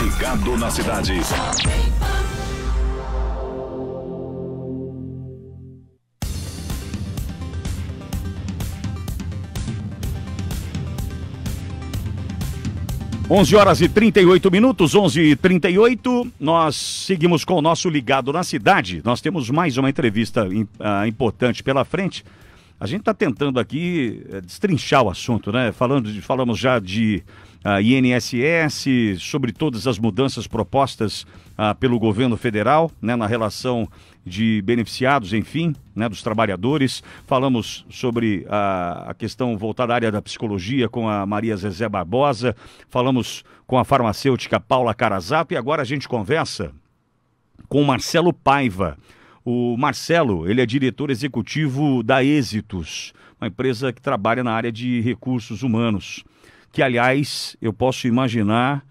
Ligado na cidade. 11h38, 11h38, nós seguimos com o nosso Ligado na Cidade. Nós temos mais uma entrevista importante pela frente. A gente está tentando aqui destrinchar o assunto, né? Falamos já de INSS, sobre todas as mudanças propostas pelo governo federal, né, na relação de beneficiados, enfim, né, dos trabalhadores. Falamos sobre a questão voltada à área da psicologia com a Maria Zezé Barbosa. Falamos com a farmacêutica Paula Carazato e agora a gente conversa com o Marcelo Paiva. O Marcelo, ele é diretor executivo da Êxitos, uma empresa que trabalha na área de recursos humanos, que, aliás, eu posso imaginar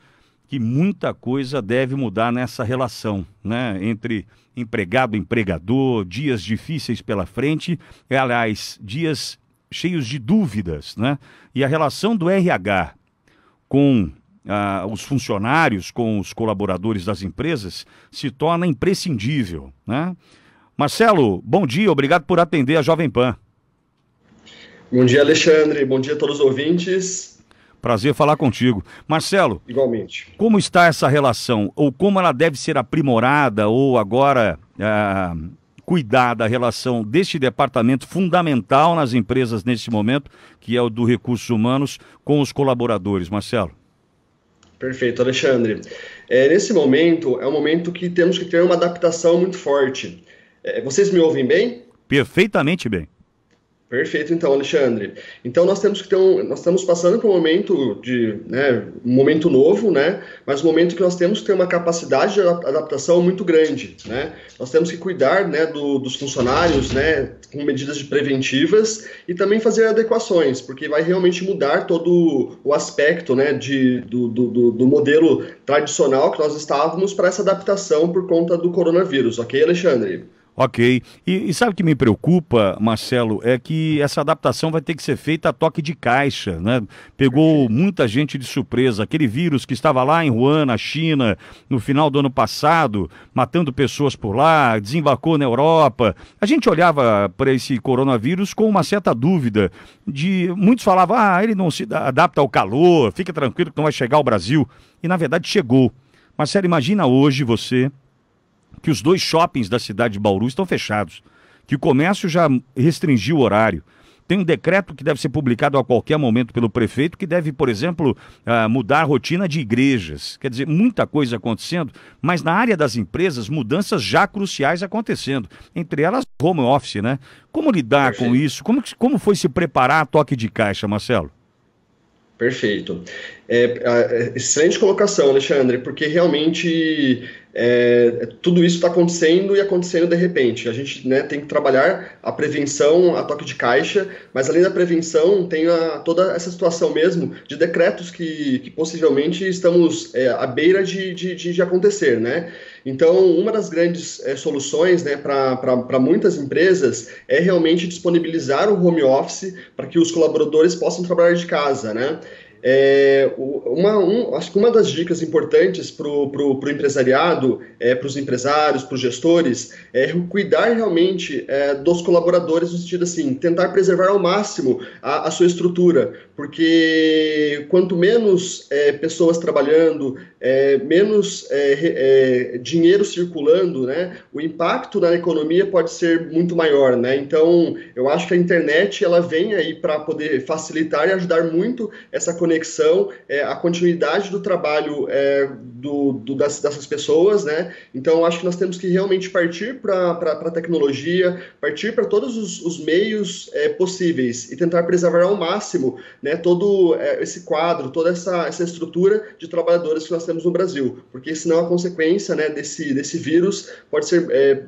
que muita coisa deve mudar nessa relação, né, entre empregado e empregador, dias difíceis pela frente, aliás, dias cheios de dúvidas, né, e a relação do RH com os funcionários, com os colaboradores das empresas, se torna imprescindível, né? Marcelo, bom dia, obrigado por atender a Jovem Pan. Bom dia, Alexandre, bom dia a todos os ouvintes. Prazer falar contigo. Marcelo, igualmente. Como está essa relação? Ou como ela deve ser aprimorada ou agora cuidar da relação deste departamento fundamental nas empresas nesse momento, que é o do Recursos Humanos, com os colaboradores, Marcelo? Perfeito, Alexandre. Nesse momento, é um momento que temos que ter uma adaptação muito forte. Vocês me ouvem bem? Perfeitamente bem. Perfeito, então, Alexandre. Então, nós estamos passando por um momento um momento novo, né? Mas um momento que nós temos que ter uma capacidade de adaptação muito grande, né? Nós temos que cuidar, né, dos funcionários, né, com medidas preventivas e também fazer adequações, porque vai realmente mudar todo o aspecto, né, do modelo tradicional que nós estávamos para essa adaptação por conta do coronavírus, ok, Alexandre? Ok. E sabe o que me preocupa, Marcelo, é que essa adaptação vai ter que ser feita a toque de caixa, né? Pegou muita gente de surpresa. Aquele vírus que estava lá em Wuhan, na China, no final do ano passado, matando pessoas por lá, desembarcou na Europa. A gente olhava para esse coronavírus com uma certa dúvida. Muitos falavam, ele não se adapta ao calor, fica tranquilo que não vai chegar ao Brasil. E na verdade chegou. Marcelo, imagina hoje você que os 2 shoppings da cidade de Bauru estão fechados, que o comércio já restringiu o horário. Tem um decreto que deve ser publicado a qualquer momento pelo prefeito, que deve, por exemplo, mudar a rotina de igrejas. Quer dizer, muita coisa acontecendo, mas na área das empresas, mudanças já cruciais acontecendo. Entre elas, home office, né? Como lidar com isso? Como foi se preparar a toque de caixa, Marcelo? Perfeito. Excelente colocação, Alexandre, porque realmente tudo isso está acontecendo e acontecendo de repente. A gente, né, tem que trabalhar a prevenção, a toque de caixa, mas além da prevenção tem toda essa situação mesmo de decretos que possivelmente estamos à beira de acontecer, né? Então, uma das grandes soluções, né, para muitas empresas é realmente disponibilizar o home office para que os colaboradores possam trabalhar de casa, né? Acho que uma das dicas importantes para o empresariado, para os empresários, para os gestores, é cuidar realmente dos colaboradores no sentido assim, tentar preservar ao máximo a sua estrutura, porque quanto menos pessoas trabalhando, menos dinheiro circulando, né, o impacto na economia pode ser muito maior, né? Então, eu acho que a internet ela vem aí para poder facilitar e ajudar muito essa conexão, a continuidade do trabalho dessas pessoas, né? Então, acho que nós temos que realmente partir para a tecnologia, partir para todos os meios possíveis e tentar preservar ao máximo, né, todo esse quadro, toda essa estrutura de trabalhadores que nós temos no Brasil, porque senão a consequência, né, desse vírus pode ser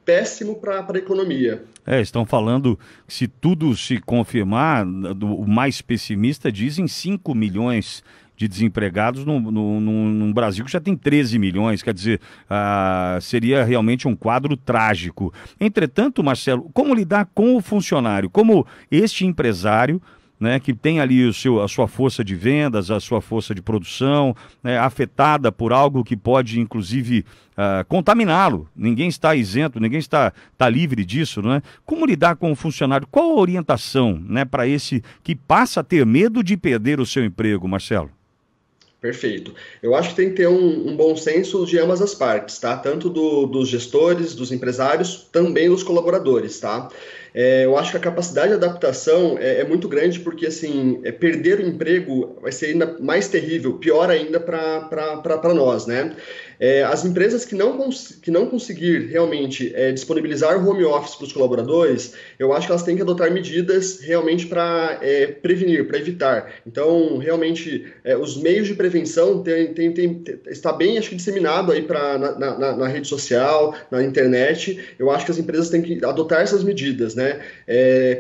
péssimo para a economia. Estão falando que se tudo se confirmar, o mais pessimista dizem 5 milhões de desempregados num Brasil que já tem 13 milhões, quer dizer, seria realmente um quadro trágico. Entretanto, Marcelo, como lidar com o funcionário? Como este empresário né, que tem ali a sua força de vendas, a sua força de produção, né, afetada por algo que pode, inclusive, contaminá-lo. Ninguém está isento, ninguém está livre disso, não é? Como lidar com o funcionário? Qual a orientação, né, para esse que passa a ter medo de perder o seu emprego, Marcelo? Perfeito. Eu acho que tem que ter um bom senso de ambas as partes, tá? Tanto dos gestores, dos empresários, também dos colaboradores, tá? Eu acho que a capacidade de adaptação é muito grande porque, assim, perder o emprego vai ser ainda mais terrível, pior ainda para nós, né? As empresas que não conseguir realmente disponibilizar o home office para os colaboradores, eu acho que elas têm que adotar medidas realmente para prevenir, para evitar. Então, realmente, os meios de prevenção está bem, acho que, disseminado aí na rede social, na internet. Eu acho que as empresas têm que adotar essas medidas, né?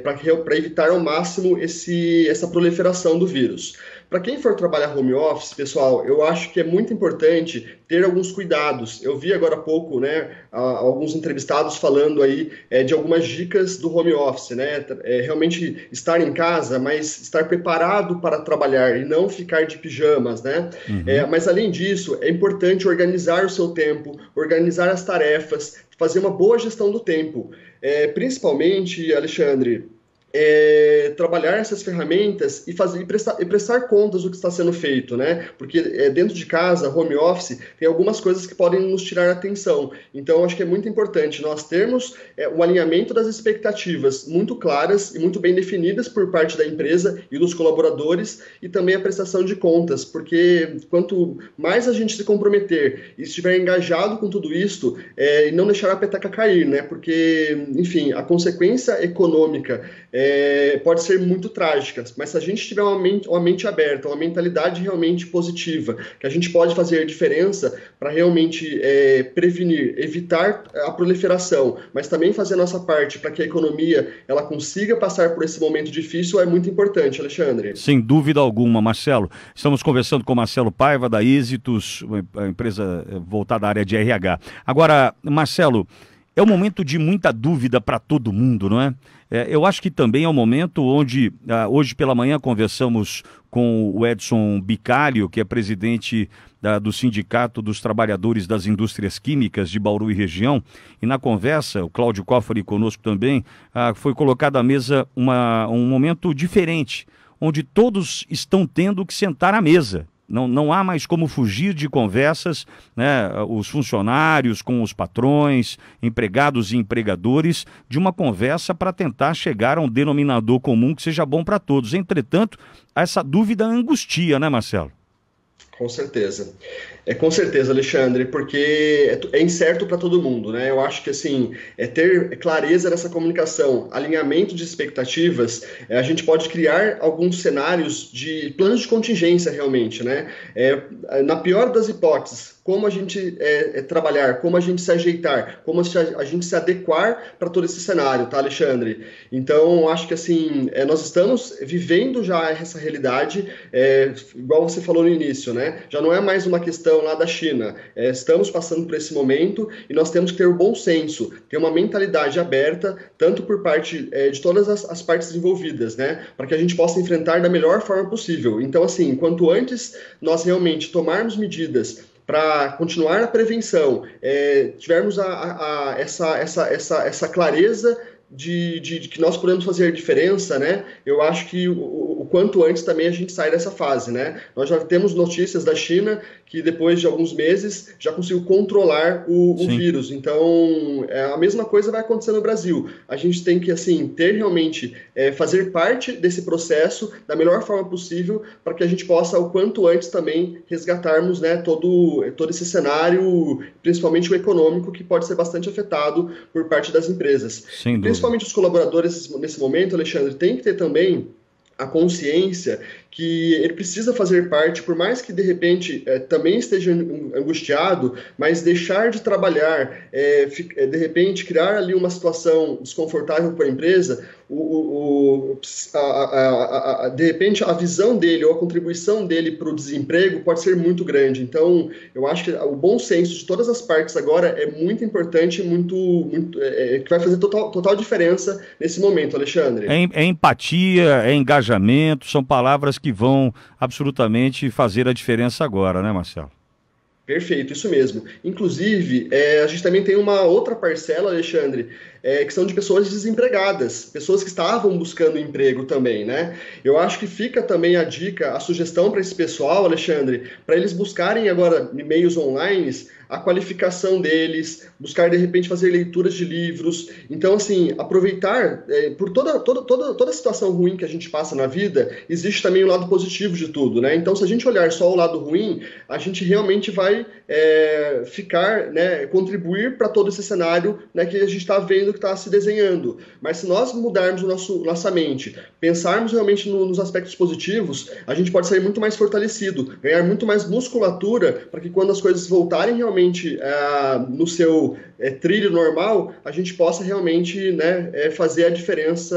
Para evitar ao máximo essa proliferação do vírus. Para quem for trabalhar home office, pessoal, eu acho que é muito importante ter alguns cuidados. Eu vi agora há pouco, né, alguns entrevistados falando aí de algumas dicas do home office, né? Realmente estar em casa, mas estar preparado para trabalhar e não ficar de pijamas, né? Uhum. Mas além disso, é importante organizar o seu tempo, organizar as tarefas, fazer uma boa gestão do tempo. Principalmente, Alexandre, trabalhar essas ferramentas e prestar contas do que está sendo feito, né? Porque dentro de casa, home office, tem algumas coisas que podem nos tirar a atenção. Então, acho que é muito importante nós termos um alinhamento das expectativas muito claras e muito bem definidas por parte da empresa e dos colaboradores e também a prestação de contas, porque quanto mais a gente se comprometer e estiver engajado com tudo isso, e não deixar a peteca cair, né? Porque, enfim, a consequência econômica pode ser muito trágica, mas se a gente tiver uma mente aberta, uma mentalidade realmente positiva, que a gente pode fazer diferença para realmente prevenir, evitar a proliferação, mas também fazer a nossa parte para que a economia ela consiga passar por esse momento difícil, é muito importante, Alexandre. Sem dúvida alguma, Marcelo. Estamos conversando com Marcelo Paiva, da Êxitos, uma empresa voltada à área de RH. Agora, Marcelo, é um momento de muita dúvida para todo mundo, não é? Eu acho que também é um momento onde, hoje pela manhã, conversamos com o Edson Bicalho, que é presidente do Sindicato dos Trabalhadores das Indústrias Químicas de Bauru e região, e na conversa, o Cláudio Coffari conosco também, foi colocado à mesa um momento diferente, onde todos estão tendo que sentar à mesa. Não há mais como fugir de conversas, né, os funcionários com os patrões, empregados e empregadores, de uma conversa para tentar chegar a um denominador comum que seja bom para todos. Entretanto, essa dúvida angustia, né, Marcelo? Com certeza. Com certeza, Alexandre, porque é incerto para todo mundo, né? Eu acho que, assim, ter clareza nessa comunicação, alinhamento de expectativas, a gente pode criar alguns cenários de planos de contingência, realmente, né? Na pior das hipóteses, como a gente trabalhar, como a gente se ajeitar, como a gente se adequar para todo esse cenário, tá, Alexandre? Então, acho que, assim, nós estamos vivendo já essa realidade, igual você falou no início, né? Já não é mais uma questão lá da China. Estamos passando por esse momento e nós temos que ter o bom senso, ter uma mentalidade aberta, tanto por parte de todas as partes envolvidas, né? Para que a gente possa enfrentar da melhor forma possível. Então, assim, quanto antes nós realmente tomarmos medidas para continuar a prevenção, tivermos essa clareza de que nós podemos fazer diferença, né? Eu acho que o quanto antes também a gente sai dessa fase, né? Nós já temos notícias da China que depois de alguns meses já conseguiu controlar o vírus. Então, a mesma coisa vai acontecer no Brasil. A gente tem que, assim, ter realmente, fazer parte desse processo da melhor forma possível para que a gente possa, o quanto antes também, resgatarmos, né, todo esse cenário, principalmente o econômico, que pode ser bastante afetado por parte das empresas. Sem dúvida. Principalmente os colaboradores, nesse momento, Alexandre, tem que ter também a consciência que ele precisa fazer parte, por mais que de repente também esteja angustiado, mas deixar de trabalhar, de repente criar ali uma situação desconfortável para a empresa, de repente a visão dele ou a contribuição dele para o desemprego pode ser muito grande. Então, eu acho que o bom senso de todas as partes agora é muito importante, que vai fazer total diferença nesse momento, Alexandre. É empatia, é engajamento, são palavras que vão absolutamente fazer a diferença agora, né, Marcelo? Perfeito, isso mesmo. Inclusive, a gente também tem uma outra parcela, Alexandre, que são de pessoas desempregadas, pessoas que estavam buscando emprego também, né? Eu acho que fica também a dica, a sugestão para esse pessoal, Alexandre, para eles buscarem agora em meios online a qualificação deles, buscar de repente fazer leituras de livros. Então, assim, aproveitar por toda a situação ruim que a gente passa na vida, existe também o lado positivo de tudo, né? Então, se a gente olhar só o lado ruim, a gente realmente vai ficar, né, contribuir para todo esse cenário, né, que a gente está vendo que está se desenhando. Mas se nós mudarmos nossa mente, pensarmos realmente nos aspectos positivos, a gente pode sair muito mais fortalecido, ganhar muito mais musculatura para que quando as coisas voltarem realmente no seu trilho normal, a gente possa realmente, né, fazer a diferença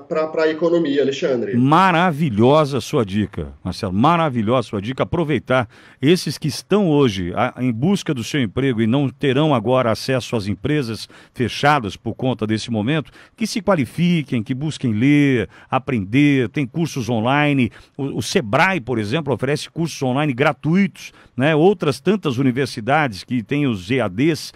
para a economia, Alexandre. Maravilhosa sua dica, Marcelo, maravilhosa sua dica. Aproveitar esses que estão hoje em busca do seu emprego e não terão agora acesso às empresas fechadas por conta desse momento, que se qualifiquem, que busquem ler, aprender, tem cursos online. O Sebrae, por exemplo, oferece cursos online gratuitos, né? Outras tantas universidades que têm os EADs,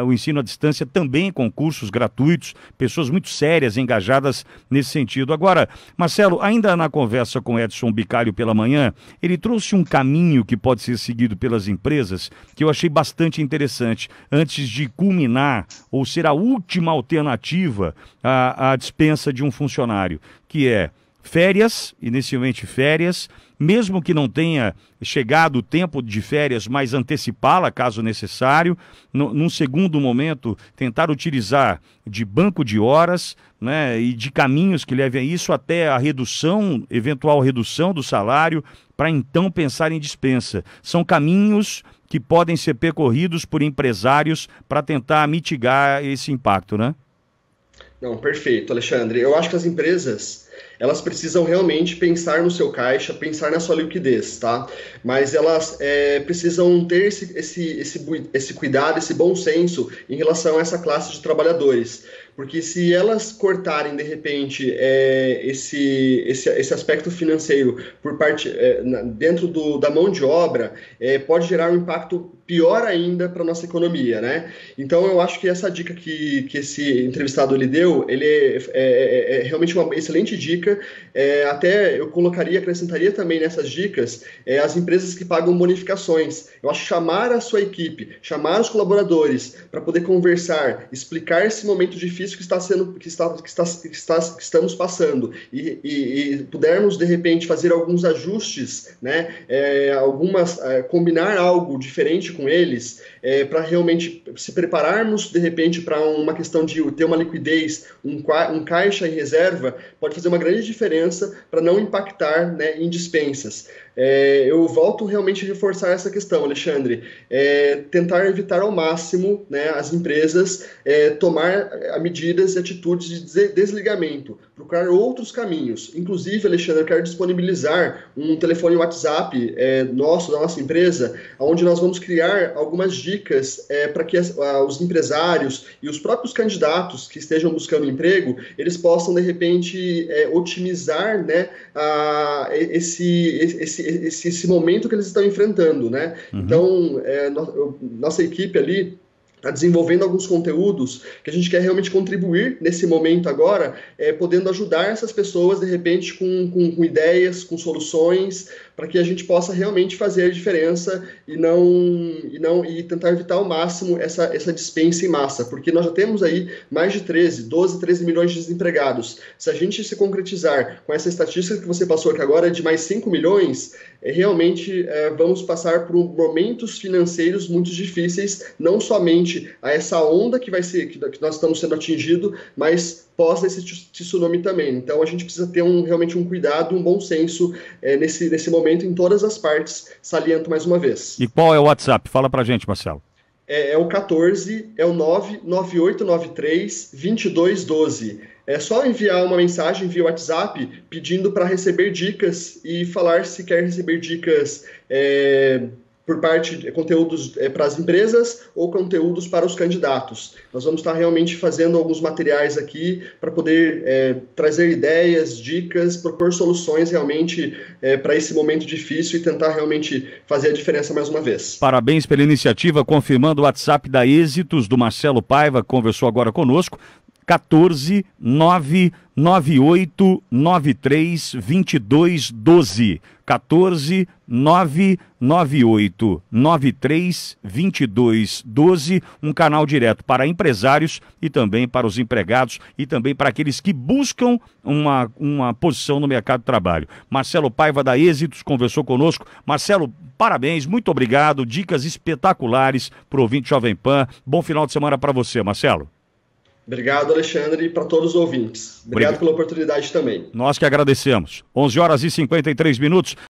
o ensino à distância, também com cursos gratuitos, pessoas muito sérias, engajadas nesse sentido. Agora, Marcelo, ainda na conversa com Edson Bicalho pela manhã, ele trouxe um caminho que pode ser seguido pelas empresas, que eu achei bastante interessante, antes de culminar ou ser a última alternativa à dispensa de um funcionário, que é férias, inicialmente férias, mesmo que não tenha chegado o tempo de férias, mas antecipá-la caso necessário. Num segundo momento, tentar utilizar de banco de horas, né, e de caminhos que levem a isso até a redução, eventual redução do salário, para então pensar em dispensa. São caminhos que podem ser percorridos por empresários para tentar mitigar esse impacto, né? Não, perfeito, Alexandre. Eu acho que as empresas, elas precisam realmente pensar no seu caixa, pensar na sua liquidez, tá? Mas elas precisam ter esse cuidado, esse bom senso em relação a essa classe de trabalhadores. Porque se elas cortarem, de repente, esse aspecto financeiro por parte dentro da mão de obra, pode gerar um impacto pior ainda para a nossa economia, né? Então, eu acho que essa dica que esse entrevistado lhe deu, ele é realmente uma excelente dica. Até eu acrescentaria também nessas dicas as empresas que pagam bonificações. Eu acho que chamar a sua equipe, chamar os colaboradores para poder conversar, explicar esse momento difícil que estamos passando e pudermos, de repente, fazer alguns ajustes, né? Combinar algo diferente com eles, para realmente se prepararmos, de repente, para uma questão de ter uma liquidez, um caixa em reserva, pode fazer uma grande diferença para não impactar, né, em dispensas. Eu volto realmente a reforçar essa questão, Alexandre. Tentar evitar ao máximo, né, as empresas tomar medidas e atitudes de desligamento, procurar outros caminhos. Inclusive, Alexandre, eu quero disponibilizar um telefone WhatsApp da nossa empresa, onde nós vamos criar algumas dicas para que os empresários e os próprios candidatos que estejam buscando emprego, eles possam, de repente, otimizar, né, esse momento que eles estão enfrentando, né? Uhum. Então, nossa equipe ali está desenvolvendo alguns conteúdos que a gente quer realmente contribuir nesse momento agora, podendo ajudar essas pessoas, de repente, com ideias, com soluções, para que a gente possa realmente fazer a diferença e tentar evitar ao máximo essa dispensa em massa, porque nós já temos aí mais de 12, 13 milhões de desempregados. Se a gente se concretizar com essa estatística que você passou aqui agora de mais 5 milhões, realmente vamos passar por momentos financeiros muito difíceis, não somente a essa onda que vai ser, que nós estamos sendo atingidos, mas pós esse tsunami também. Então a gente precisa ter realmente um cuidado, um bom senso nesse momento em todas as partes, saliento mais uma vez. E qual é o WhatsApp? Fala pra gente, Marcelo. É o 14, é o 99893-2212. É só enviar uma mensagem via WhatsApp pedindo para receber dicas e falar se quer receber dicas por parte de conteúdos para as empresas ou conteúdos para os candidatos. Nós vamos estar realmente fazendo alguns materiais aqui para poder trazer ideias, dicas, propor soluções realmente para esse momento difícil e tentar realmente fazer a diferença mais uma vez. Parabéns pela iniciativa, confirmando o WhatsApp da Êxitos, do Marcelo Paiva, conversou agora conosco. 14 99893 2212. 14 99893 2212. Um canal direto para empresários e também para os empregados e também para aqueles que buscam uma posição no mercado de trabalho. Marcelo Paiva da Êxitos conversou conosco. Marcelo, parabéns, muito obrigado. Dicas espetaculares para o ouvinte Jovem Pan. Bom final de semana para você, Marcelo. Obrigado, Alexandre, e para todos os ouvintes. Obrigado pela oportunidade também. Nós que agradecemos. 11 horas e 53 minutos.